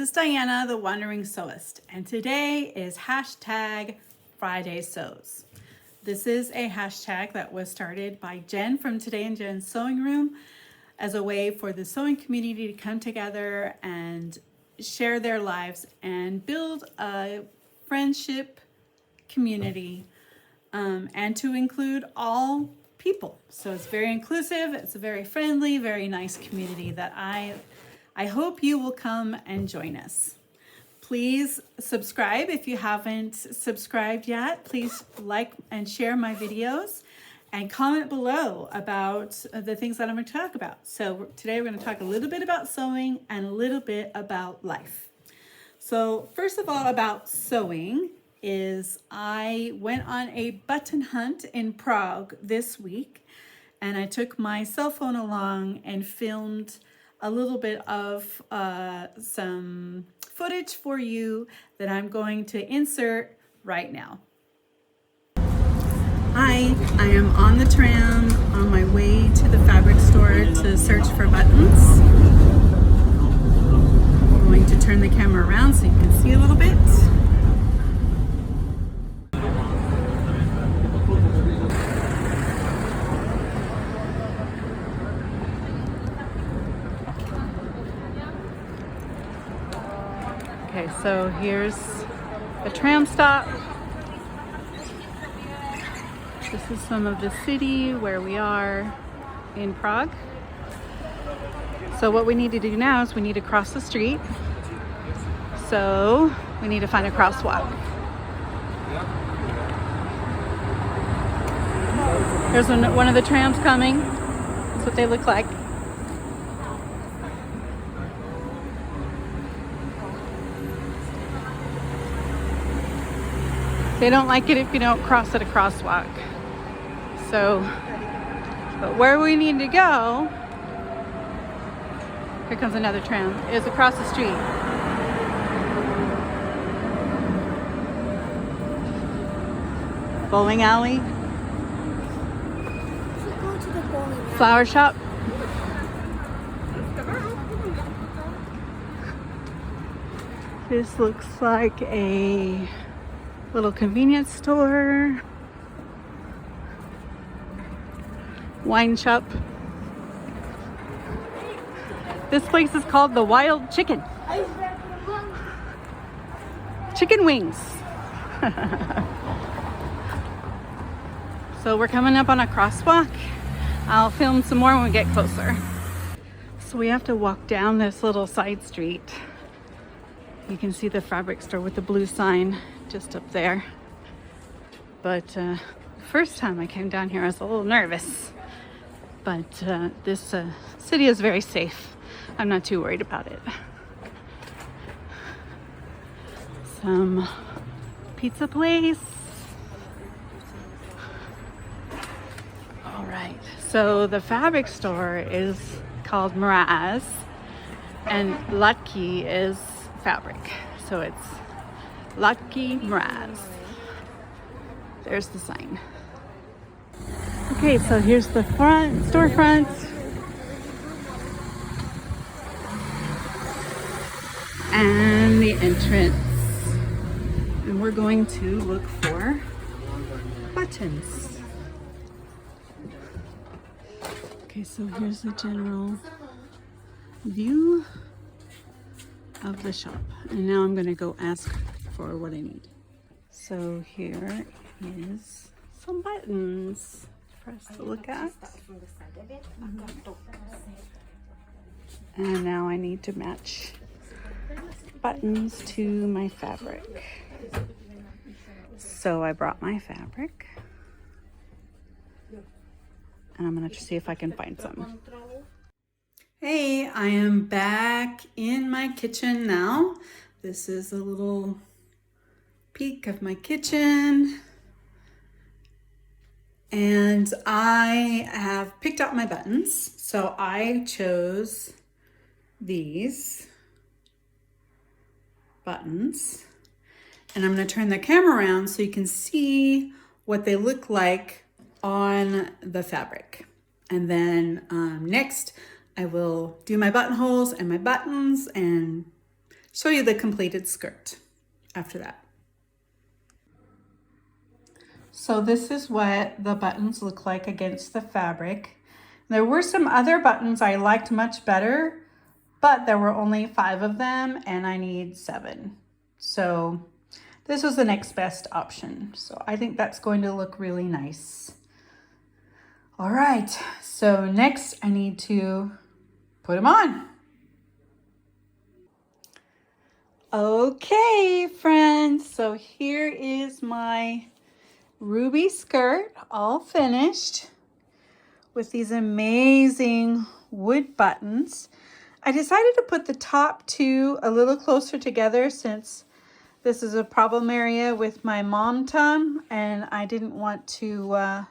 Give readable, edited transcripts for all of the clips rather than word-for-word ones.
this is Diana, the Wandering Sewist, and today is hashtag fridaysews. This is a hashtag that was started by Jen from Today in Jen's Sewing Room as a way for the sewing community to come together and share their lives and build a friendship community and to include all people. So it's very inclusive, it's a very friendly, very nice community that I hope you will come and join us. Please subscribe if you haven't subscribed yet. Please like and share my videos and comment below about the things that I'm going to talk about. So today we're going to talk a little bit about sewing and a little bit about life. So first of all, about sewing is I went on a button hunt in Prague this week, and I took my cell phone along and filmed a little bit of some footage for you that I'm going to insert right now. Hi, I am on the tram on my way to the fabric store to search for buttons. I'm going to turn the camera around so you can see a little bit. Okay, so here's the tram stop. This is some of the city where we are in Prague. So what we need to do now is we need to cross the street. So we need to find a crosswalk. There's one of the trams coming. That's what they look like. They don't like it if you don't cross at a crosswalk. So, but where we need to go, here comes another tram, is across the street. Bowling alley. Flower shop. This looks like a little convenience store, wine shop. This place is called the Wild Chicken. Chicken wings. So we're coming up on a crosswalk. I'll film some more when we get closer. So we have to walk down this little side street. You can see the fabric store with the blue sign just up there. But the first time I came down here I was a little nervous, but this city is very safe. I'm not too worried about it. Some pizza place. All right, so the fabric store is called Mraz and Latki is fabric, so it's Latki Mraz. There's the sign. Okay, so here's the storefront. And the entrance. And we're going to look for buttons. Okay, so here's the general view of the shop. And now I'm gonna go ask for what I need. So here is some buttons for us to look at. And now I need to match buttons to my fabric. So I brought my fabric. And I'm gonna see if I can find some. Hey, I am back in my kitchen now. This is a little peek of my kitchen. And I have picked out my buttons. So I chose these buttons. And I'm going to turn the camera around so you can see what they look like on the fabric. And then next I will do my buttonholes and my buttons and show you the completed skirt after that. So this is what the buttons look like against the fabric. There were some other buttons I liked much better, but there were only 5 of them and I need 7. So this was the next best option. So I think that's going to look really nice. All right, so next I need to put them on. Okay, friends, so here is my ruby skirt all finished with these amazing wood buttons. I decided to put the top 2 a little closer together since this is a problem area with my mom tum and I didn't want to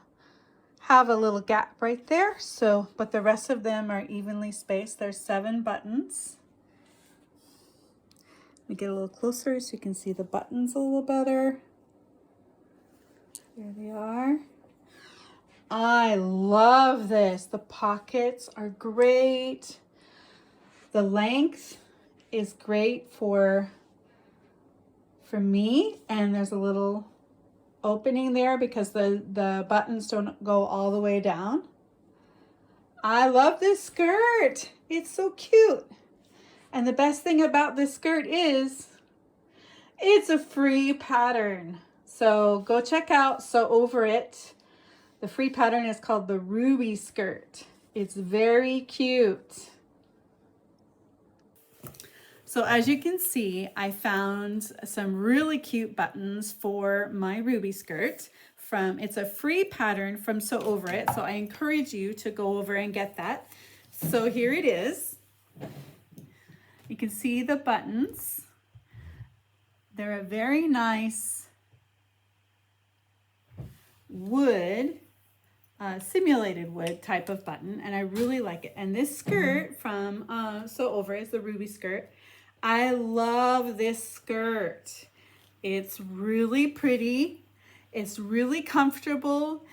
have a little gap right there. So, but the rest of them are evenly spaced. There's 7 buttons. Let me get a little closer so you can see the buttons a little better. There they are. I love this. The pockets are great. The length is great for me, and there's a little opening there because the buttons don't go all the way down. I love this skirt. It's so cute. And the best thing about this skirt is it's a free pattern. So go check out Sew Over It. The free pattern is called the Ruby Skirt. It's very cute. So as you can see, I found some really cute buttons for my ruby skirt it's a free pattern from Sew Over It. So I encourage you to go over and get that. So here it is. You can see the buttons. They're a very nice wood, simulated wood type of button, and I really like it. And this skirt from Sew Over It is the ruby skirt. I love this skirt. It's really pretty. It's really comfortable.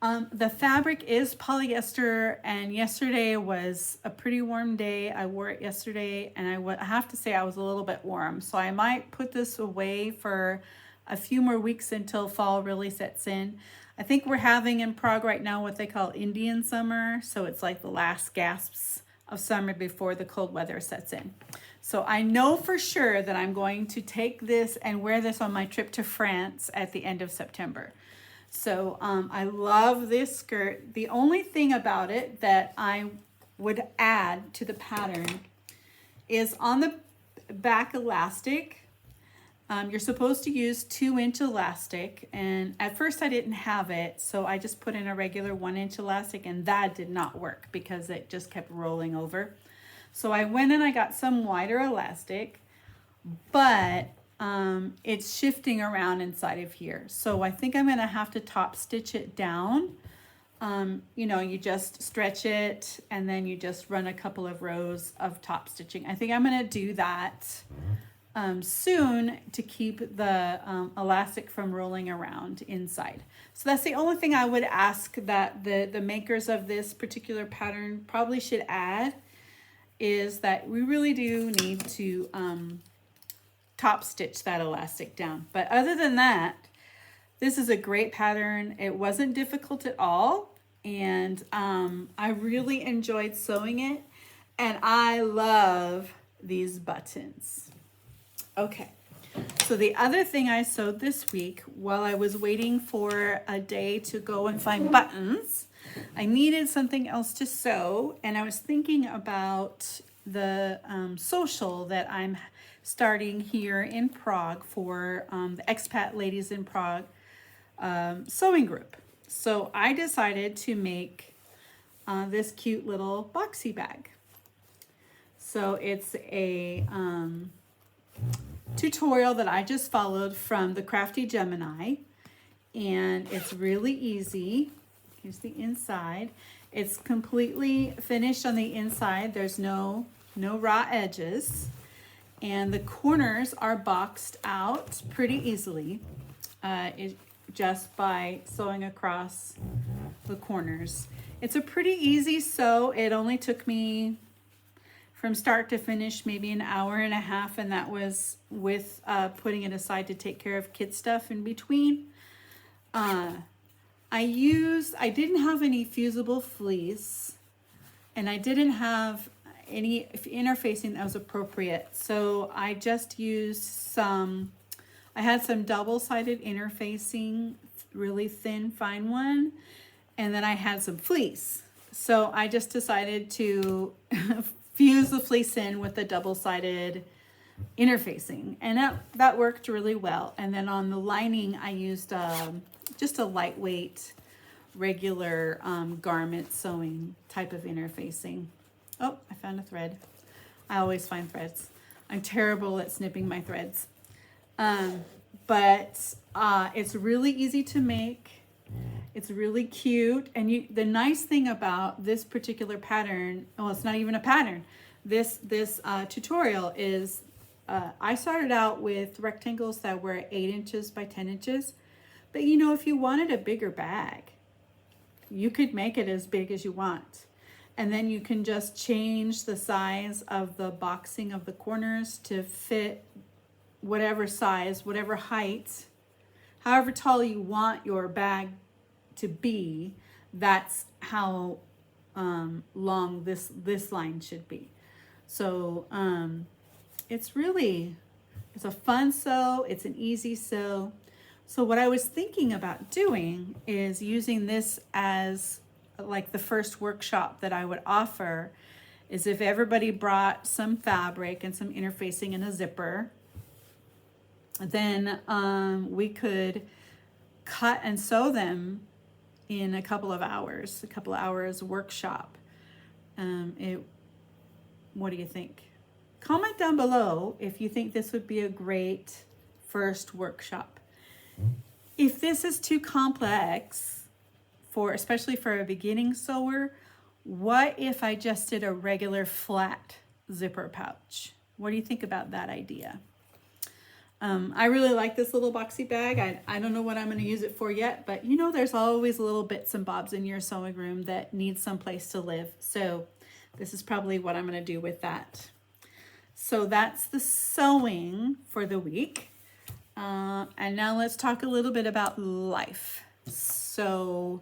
The fabric is polyester, and yesterday was a pretty warm day. I wore it yesterday, and I have to say I was a little bit warm. So I might put this away for a few more weeks until fall really sets in. I think we're having in Prague right now what they call Indian summer. So it's like the last gasps of summer before the cold weather sets in. So I know for sure that I'm going to take this and wear this on my trip to France at the end of September. So I love this skirt. The only thing about it that I would add to the pattern is on the back elastic. You're supposed to use 2-inch elastic, and at first I didn't have it, so I just put in a regular 1-inch elastic, and that did not work because it just kept rolling over. So I went and I got some wider elastic, but it's shifting around inside of here. So I think I'm gonna have to top stitch it down. You know, you just stretch it and then you just run a couple of rows of top stitching. I think I'm gonna do that soon to keep the elastic from rolling around inside. So that's the only thing I would ask that the makers of this particular pattern probably should add, is that we really do need to top stitch that elastic down. But other than that, this is a great pattern. It wasn't difficult at all, and I really enjoyed sewing it, and I love these buttons. Okay, so the other thing I sewed this week while I was waiting for a day to go and find buttons, I needed something else to sew, and I was thinking about the social that I'm starting here in Prague for the expat ladies in Prague sewing group. So I decided to make this cute little boxy bag. So it's a tutorial that I just followed from the Crafty Gemini, and it's really easy. Here's the inside. It's completely finished on the inside. There's no raw edges, and the corners are boxed out pretty easily just by sewing across the corners. It's a pretty easy sew. It only took me from start to finish, maybe an hour and a half, and that was with putting it aside to take care of kid stuff in between. I didn't have any fusible fleece, and I didn't have any interfacing that was appropriate. So I just used I had some double-sided interfacing, really thin, fine one, and then I had some fleece. So I just decided to fuse the fleece in with the double-sided interfacing, and that worked really well. And then on the lining, I used just a lightweight, regular garment sewing type of interfacing. Oh, I found a thread. I always find threads. I'm terrible at snipping my threads. But it's really easy to make. It's really cute. And the nice thing about this particular pattern, well, it's not even a pattern. This tutorial is, I started out with rectangles that were 8 inches by 10 inches. But you know, if you wanted a bigger bag, you could make it as big as you want. And then you can just change the size of the boxing of the corners to fit whatever size, whatever height, however tall you want your bag to be. That's how long this line should be. So it's a fun sew. It's an easy sew. So what I was thinking about doing is using this as like the first workshop that I would offer, is if everybody brought some fabric and some interfacing and a zipper, then we could cut and sew them in a couple of hours workshop. What do you think? Comment down below if you think this would be a great first workshop. If this is too complex, especially for a beginning sewer, what if I just did a regular flat zipper pouch? What do you think about that idea? I really like this little boxy bag. I don't know what I'm going to use it for yet, but you know, there's always little bits and bobs in your sewing room that need some place to live. So this is probably what I'm going to do with that. So that's the sewing for the week. And now let's talk a little bit about life. So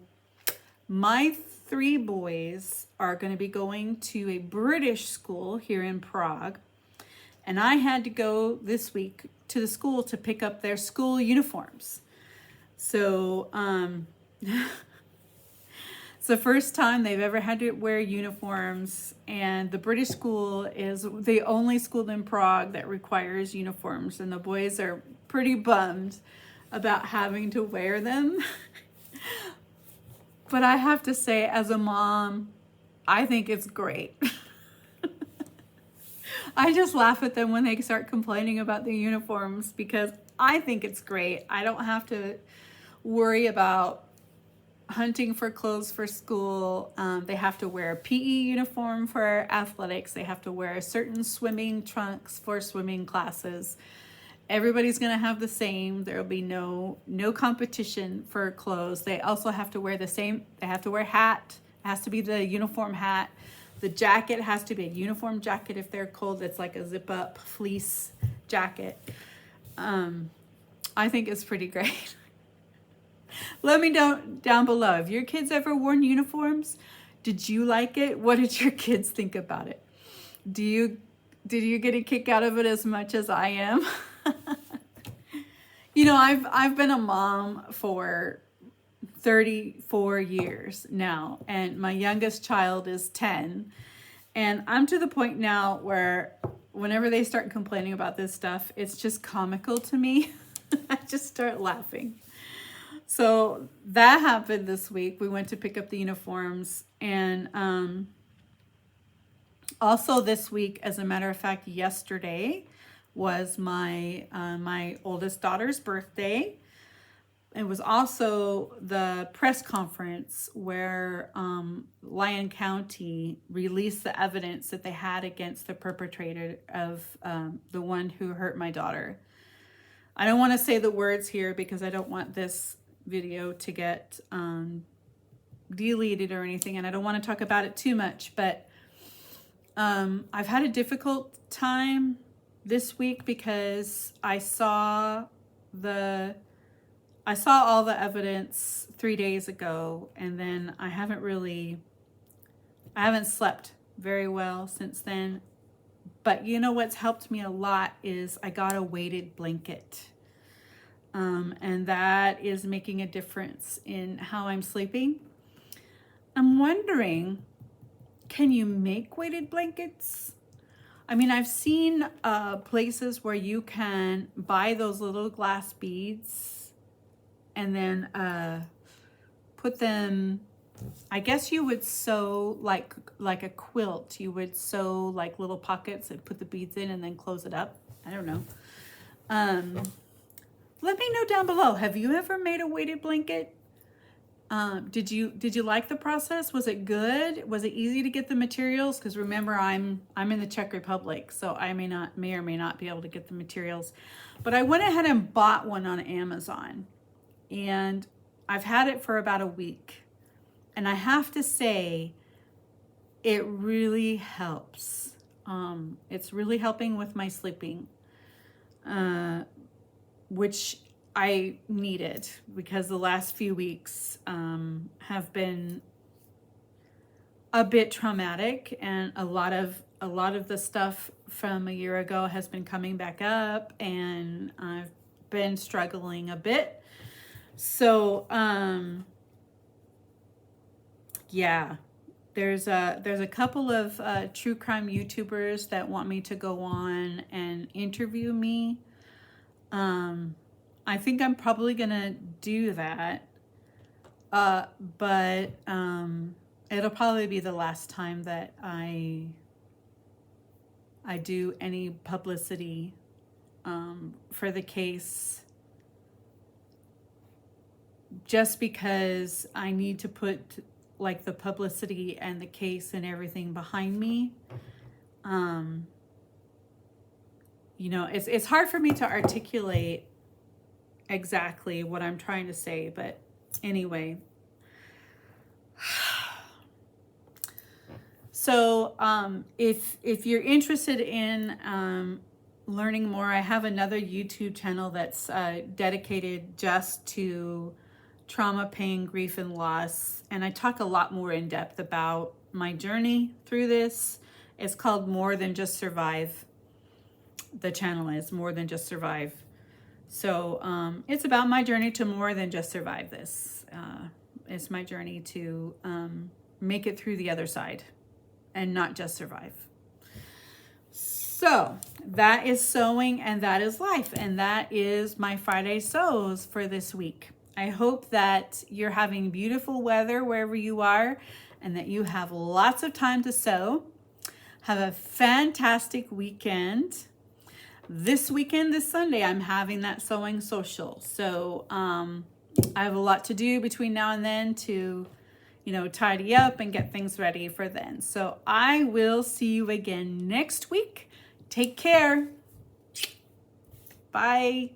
my 3 boys are going to be going to a British school here in Prague. And I had to go this week to the school to pick up their school uniforms. So it's the first time they've ever had to wear uniforms. And the British school is the only school in Prague that requires uniforms. And the boys are pretty bummed about having to wear them. But I have to say, as a mom, I think it's great. I just laugh at them when they start complaining about the uniforms because I think it's great. I don't have to worry about hunting for clothes for school. They have to wear a PE uniform for athletics. They have to wear certain swimming trunks for swimming classes. Everybody's going to have the same. There will be no competition for clothes. They also have to wear the same. They have to wear a hat. It has to be the uniform hat. The jacket has to be a uniform jacket if they're cold. It's like a zip-up fleece jacket. I think it's pretty great. Let me know down below. Have your kids ever worn uniforms? Did you like it? What did your kids think about it? Did you get a kick out of it as much as I am? You know, I've been a mom for 34 years now, and my youngest child is 10, and I'm to the point now where whenever they start complaining about this stuff, it's just comical to me. I just start laughing. So that happened this week. We went to pick up the uniforms, and also this week, as a matter of fact, yesterday was my oldest daughter's birthday. It was also the press conference where Lyon County released the evidence that they had against the perpetrator of the one who hurt my daughter. I don't want to say the words here because I don't want this video to get deleted or anything, and I don't want to talk about it too much, but I've had a difficult time this week because I saw all the evidence 3 days ago, and then I haven't slept very well since then. But you know what's helped me a lot is I got a weighted blanket. And that is making a difference in how I'm sleeping. I'm wondering, can you make weighted blankets? I mean, I've seen places where you can buy those little glass beads and then put them, I guess you would sew like a quilt. You would sew like little pockets and put the beads in and then close it up. I don't know. Let me know down below. Have you ever made a weighted blanket? Did you like the process? Was it good? Was it easy to get the materials? Because remember, I'm in the Czech Republic, so I may or may not be able to get the materials. But I went ahead and bought one on Amazon, and I've had it for about a week. And I have to say, it really helps. It's really helping with my sleeping, which I needed, because the last few weeks have been a bit traumatic, and a lot of the stuff from a year ago has been coming back up, and I've been struggling a bit. So yeah, there's a couple of true crime YouTubers that want me to go on and interview me. I think I'm probably gonna do that, but it'll probably be the last time that I do any publicity for the case, just because I need to put like the publicity and the case and everything behind me. You know, it's hard for me to articulate exactly what I'm trying to say, but anyway. So if you're interested in learning more, I have another YouTube channel that's dedicated just to trauma, pain, grief, and loss, and I talk a lot more in depth about my journey through this. It's called More Than Just Survive. The channel is More Than Just Survive. So it's about my journey to more than just survive this. It's my journey to make it through the other side and not just survive. So that is sewing, and that is life, and that is my Friday sews for this week. I hope that you're having beautiful weather wherever you are, and that you have lots of time to sew. Have a fantastic weekend. This weekend, this Sunday, I'm having that sewing social. So I have a lot to do between now and then to, you know, tidy up and get things ready for then. So I will see you again next week. Take care. Bye.